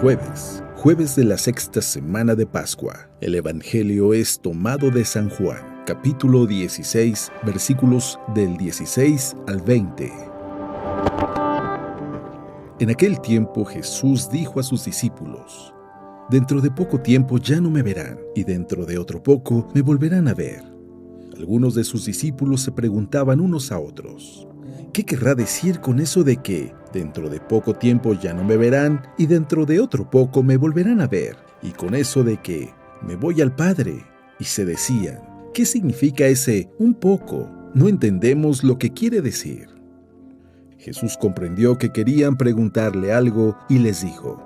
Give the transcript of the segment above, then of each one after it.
Jueves de la sexta semana de Pascua. El Evangelio es tomado de San Juan, capítulo 16, versículos del 16 al 20. En aquel tiempo Jesús dijo a sus discípulos: Dentro de poco tiempo ya no me verán, y dentro de otro poco me volverán a ver. Algunos de sus discípulos se preguntaban unos a otros: ¿qué querrá decir con eso de que dentro de poco tiempo ya no me verán y dentro de otro poco me volverán a ver? Y con eso de que me voy al Padre. Y se decían: ¿qué significa ese un poco? No entendemos lo que quiere decir. Jesús comprendió que querían preguntarle algo y les dijo: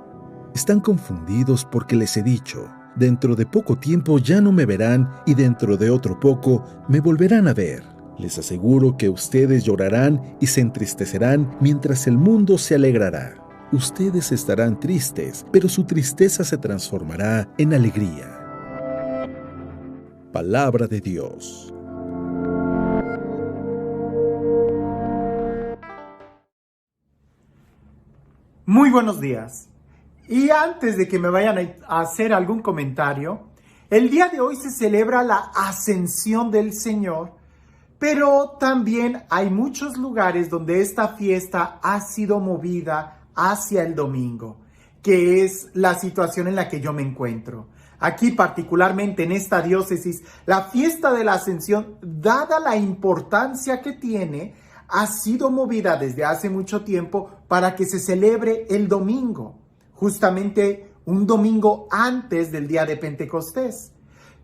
están confundidos porque les he dicho: dentro de poco tiempo ya no me verán y dentro de otro poco me volverán a ver. Les aseguro que ustedes llorarán y se entristecerán mientras el mundo se alegrará. Ustedes estarán tristes, pero su tristeza se transformará en alegría. Palabra de Dios. Muy buenos días. Y antes de que me vayan a hacer algún comentario, el día de hoy se celebra la Ascensión del Señor. Pero también hay muchos lugares donde esta fiesta ha sido movida hacia el domingo, que es la situación en la que yo me encuentro. Aquí, particularmente en esta diócesis, la fiesta de la Ascensión, dada la importancia que tiene, ha sido movida desde hace mucho tiempo para que se celebre el domingo, justamente un domingo antes del día de Pentecostés.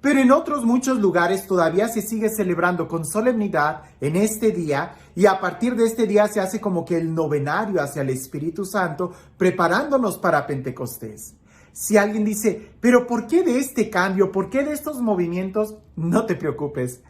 Pero en otros muchos lugares todavía se sigue celebrando con solemnidad en este día, y a partir de este día se hace como que el novenario hacia el Espíritu Santo, preparándonos para Pentecostés. Si alguien dice: ¿pero por qué de este cambio? ¿Por qué de estos movimientos? No te preocupes.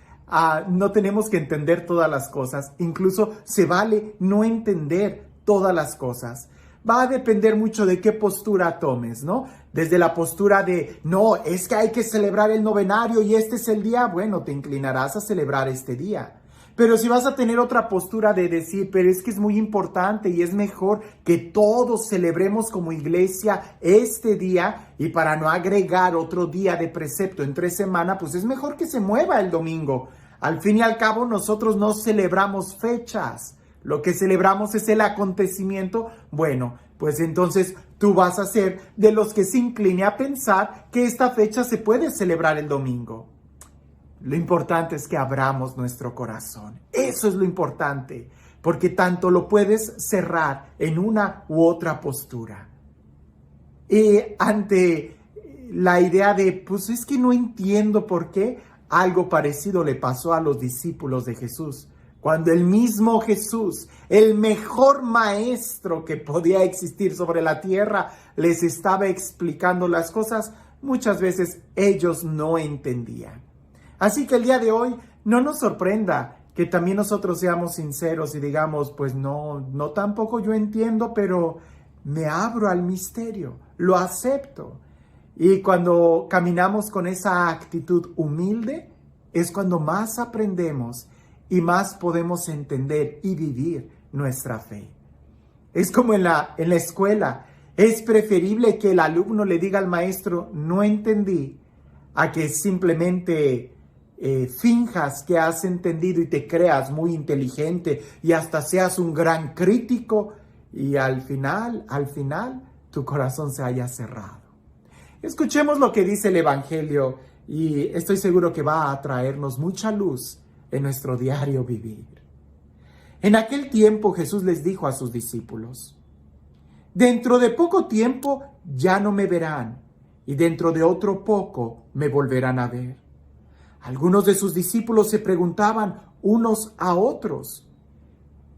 No tenemos que entender todas las cosas. Incluso se vale no entender todas las cosas. Va a depender mucho de qué postura tomes, ¿no? Desde la postura de: no, es que hay que celebrar el novenario y este es el día, bueno, te inclinarás a celebrar este día. Pero si vas a tener otra postura de decir: pero es que es muy importante y es mejor que todos celebremos como iglesia este día, y para no agregar otro día de precepto entre semana, pues es mejor que se mueva el domingo. Al fin y al cabo, nosotros no celebramos fechas. Lo que celebramos es el acontecimiento. Bueno, pues entonces tú vas a ser de los que se incline a pensar que esta fecha se puede celebrar el domingo. Lo importante es que abramos nuestro corazón. Eso es lo importante, porque tanto lo puedes cerrar en una u otra postura. Y ante la idea de: pues es que no entiendo por qué, algo parecido le pasó a los discípulos de Jesús. Cuando el mismo Jesús, el mejor maestro que podía existir sobre la tierra, les estaba explicando las cosas, muchas veces ellos no entendían. Así que el día de hoy no nos sorprenda que también nosotros seamos sinceros y digamos: pues no tampoco yo entiendo, pero me abro al misterio, lo acepto. Y cuando caminamos con esa actitud humilde, es cuando más aprendemos y más podemos entender y vivir nuestra fe. Es como en la escuela. Es preferible que el alumno le diga al maestro: no entendí, a que simplemente finjas que has entendido y te creas muy inteligente y hasta seas un gran crítico, y al final tu corazón se haya cerrado. Escuchemos lo que dice el Evangelio, y estoy seguro que va a traernos mucha luz en nuestro diario vivir. En aquel tiempo Jesús les dijo a sus discípulos: dentro de poco tiempo ya no me verán, y dentro de otro poco me volverán a ver. Algunos de sus discípulos se preguntaban unos a otros: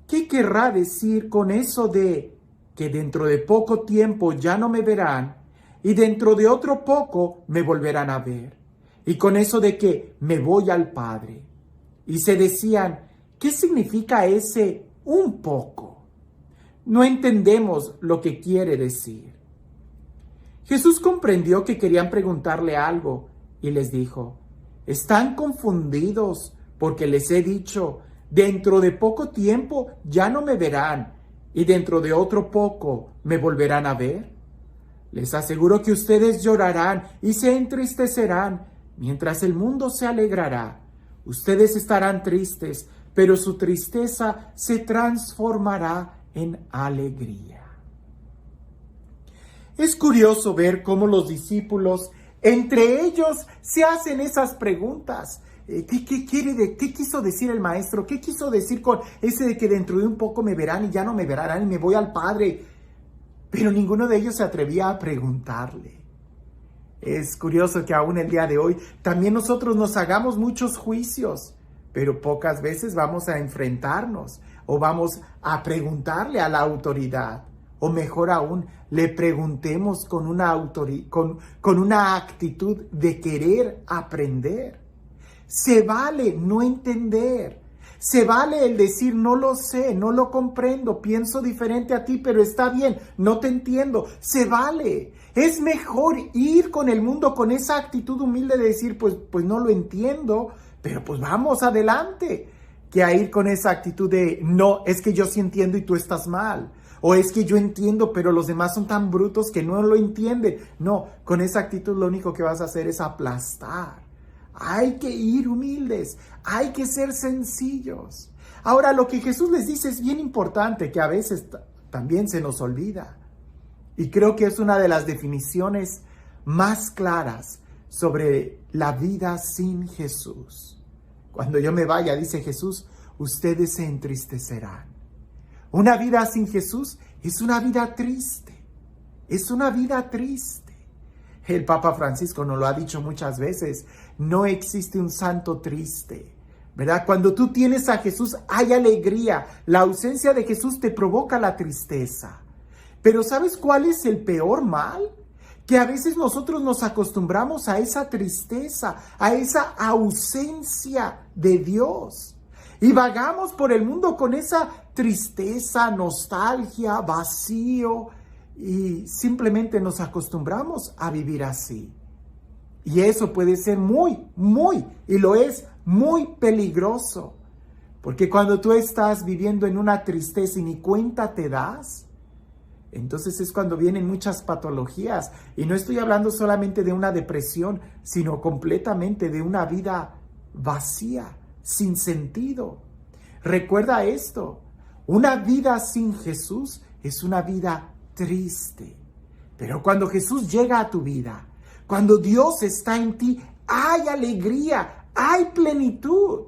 ¿qué querrá decir con eso de que dentro de poco tiempo ya no me verán y dentro de otro poco me volverán a ver? Y con eso de que me voy al Padre. Y se decían: ¿qué significa ese un poco? No entendemos lo que quiere decir. Jesús comprendió que querían preguntarle algo y les dijo: están confundidos porque les he dicho: dentro de poco tiempo ya no me verán y dentro de otro poco me volverán a ver. Les aseguro que ustedes llorarán y se entristecerán, mientras el mundo se alegrará. Ustedes estarán tristes, pero su tristeza se transformará en alegría. Es curioso ver cómo los discípulos, entre ellos, se hacen esas preguntas. ¿Qué quiso decir el maestro? ¿Qué quiso decir con ese de que dentro de un poco me verán y ya no me verán y me voy al Padre? Pero ninguno de ellos se atrevía a preguntarle. Es curioso que aún el día de hoy también nosotros nos hagamos muchos juicios, pero pocas veces vamos a enfrentarnos o vamos a preguntarle a la autoridad. O mejor aún, le preguntemos con una actitud de querer aprender. Se vale no entender. Se vale el decir no lo sé, no lo comprendo, pienso diferente a ti, pero está bien, no te entiendo. Se vale. Es mejor ir con el mundo con esa actitud humilde de decir pues no lo entiendo, pero pues vamos adelante, que a ir con esa actitud de no, es que yo sí entiendo y tú estás mal. O es que yo entiendo, pero los demás son tan brutos que no lo entienden. No, con esa actitud lo único que vas a hacer es aplastar. Hay que ir humildes, hay que ser sencillos. Ahora, lo que Jesús les dice es bien importante, que a veces también se nos olvida. Y creo que es una de las definiciones más claras sobre la vida sin Jesús. Cuando yo me vaya, dice Jesús, ustedes se entristecerán. Una vida sin Jesús es una vida triste. Es una vida triste. El Papa Francisco nos lo ha dicho muchas veces. No existe un santo triste, ¿verdad? Cuando tú tienes a Jesús hay alegría. La ausencia de Jesús te provoca la tristeza. Pero ¿sabes cuál es el peor mal? Que a veces nosotros nos acostumbramos a esa tristeza, a esa ausencia de Dios. Y vagamos por el mundo con esa tristeza, nostalgia, vacío, y simplemente nos acostumbramos a vivir así. Y eso puede ser y lo es muy peligroso. Porque cuando tú estás viviendo en una tristeza y ni cuenta te das, entonces es cuando vienen muchas patologías. Y no estoy hablando solamente de una depresión, sino completamente de una vida vacía, sin sentido. Recuerda esto, una vida sin Jesús es una vida triste. Pero cuando Jesús llega a tu vida, cuando Dios está en ti, hay alegría, hay plenitud.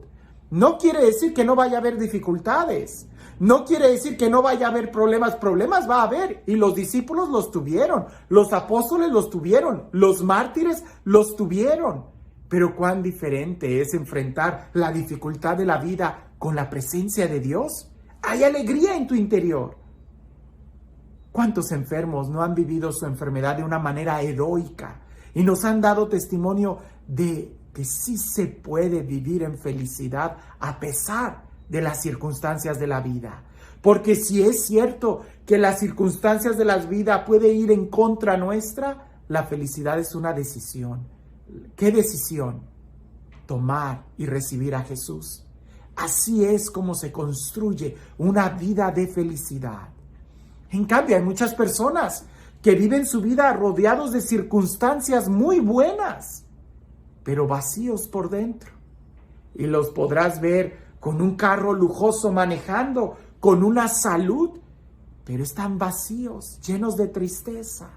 No quiere decir que no vaya a haber dificultades. No quiere decir que no vaya a haber problemas. Problemas va a haber. Y los discípulos los tuvieron. Los apóstoles los tuvieron. Los mártires los tuvieron. Pero cuán diferente es enfrentar la dificultad de la vida con la presencia de Dios. Hay alegría en tu interior. ¿Cuántos enfermos no han vivido su enfermedad de una manera heroica y nos han dado testimonio de que sí se puede vivir en felicidad a pesar de las circunstancias de la vida? Porque si es cierto que las circunstancias de la vida pueden ir en contra nuestra, la felicidad es una decisión. ¿Qué decisión? Tomar y recibir a Jesús. Así es como se construye una vida de felicidad. En cambio, hay muchas personas que viven su vida rodeados de circunstancias muy buenas, pero vacíos por dentro. Y los podrás ver con un carro lujoso manejando, con una salud, pero están vacíos, llenos de tristeza,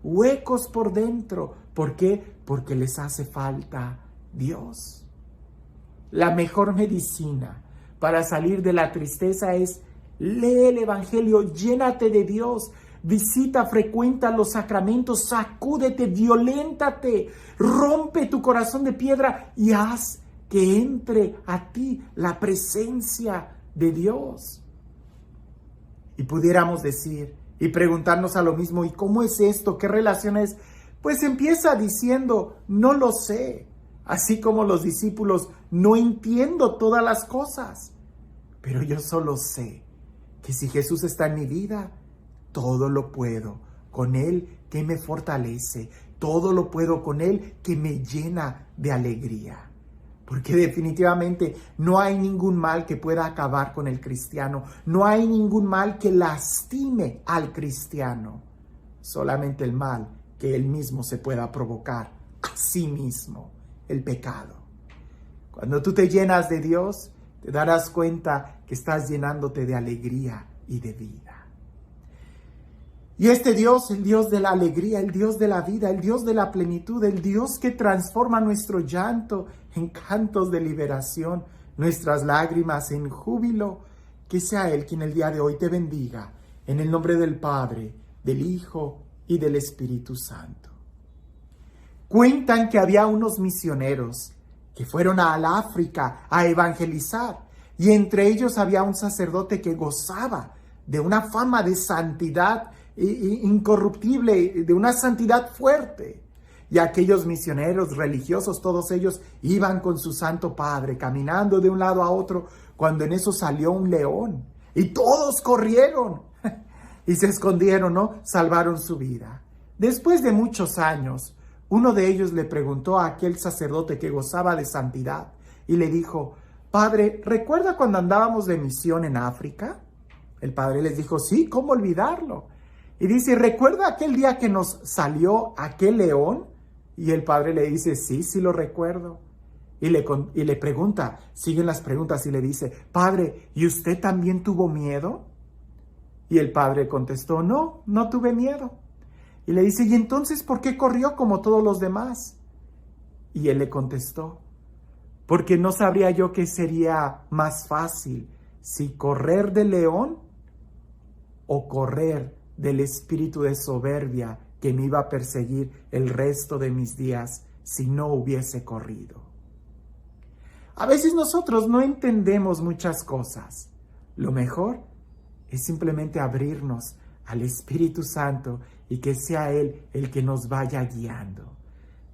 huecos por dentro. ¿Por qué? Porque les hace falta Dios. La mejor medicina para salir de la tristeza es lee el Evangelio, llénate de Dios, visita, frecuenta los sacramentos, sacúdete, violéntate, rompe tu corazón de piedra y haz que entre a ti la presencia de Dios. Y pudiéramos decir y preguntarnos a lo mismo, ¿y cómo es esto? ¿Qué relación es? Pues empieza diciendo, no lo sé. Así como los discípulos, no entiendo todas las cosas. Pero yo solo sé que si Jesús está en mi vida, todo lo puedo con Él que me fortalece. Todo lo puedo con Él que me llena de alegría. Porque definitivamente no hay ningún mal que pueda acabar con el cristiano. No hay ningún mal que lastime al cristiano. solamente el mal que él mismo se pueda provocar a sí mismo, el pecado. Cuando tú te llenas de Dios, te darás cuenta que estás llenándote de alegría y de vida. Y este Dios, el Dios de la alegría, el Dios de la vida, el Dios de la plenitud, el Dios que transforma nuestro llanto en cantos de liberación, nuestras lágrimas en júbilo, que sea Él quien el día de hoy te bendiga, en el nombre del Padre, del Hijo y del Espíritu Santo. Cuentan que había unos misioneros que fueron al África a evangelizar, y entre ellos había un sacerdote que gozaba de una fama de santidad incorruptible, de una santidad fuerte. Y aquellos misioneros religiosos, todos ellos iban con su Santo Padre, caminando de un lado a otro, cuando en eso salió un león, y todos corrieron y se escondieron, ¿no? Salvaron su vida. Después de muchos años, uno de ellos le preguntó a aquel sacerdote que gozaba de santidad y le dijo: Padre, ¿recuerda cuando andábamos de misión en África? El padre les dijo: sí, ¿cómo olvidarlo? Y dice: ¿recuerda aquel día que nos salió aquel león? Y el padre le dice: sí, sí lo recuerdo. Y le pregunta, siguen las preguntas y le dice: Padre, ¿y usted también tuvo miedo? Y el padre contestó: no, no tuve miedo. Y le dice: ¿y entonces por qué corrió como todos los demás? Y él le contestó: porque no sabría yo qué sería más fácil, si correr del león o correr del espíritu de soberbia que me iba a perseguir el resto de mis días si no hubiese corrido. A veces nosotros no entendemos muchas cosas. Lo mejor es simplemente abrirnos al Espíritu Santo y que sea Él el que nos vaya guiando.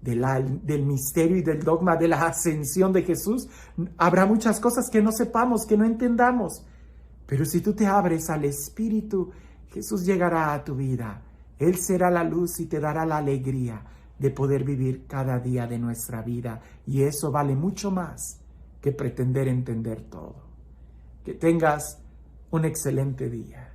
Del misterio y del dogma de la ascensión de Jesús, habrá muchas cosas que no sepamos, que no entendamos. Pero si tú te abres al Espíritu, Jesús llegará a tu vida. Él será la luz y te dará la alegría de poder vivir cada día de nuestra vida. Y eso vale mucho más que pretender entender todo. Que tengas un excelente día.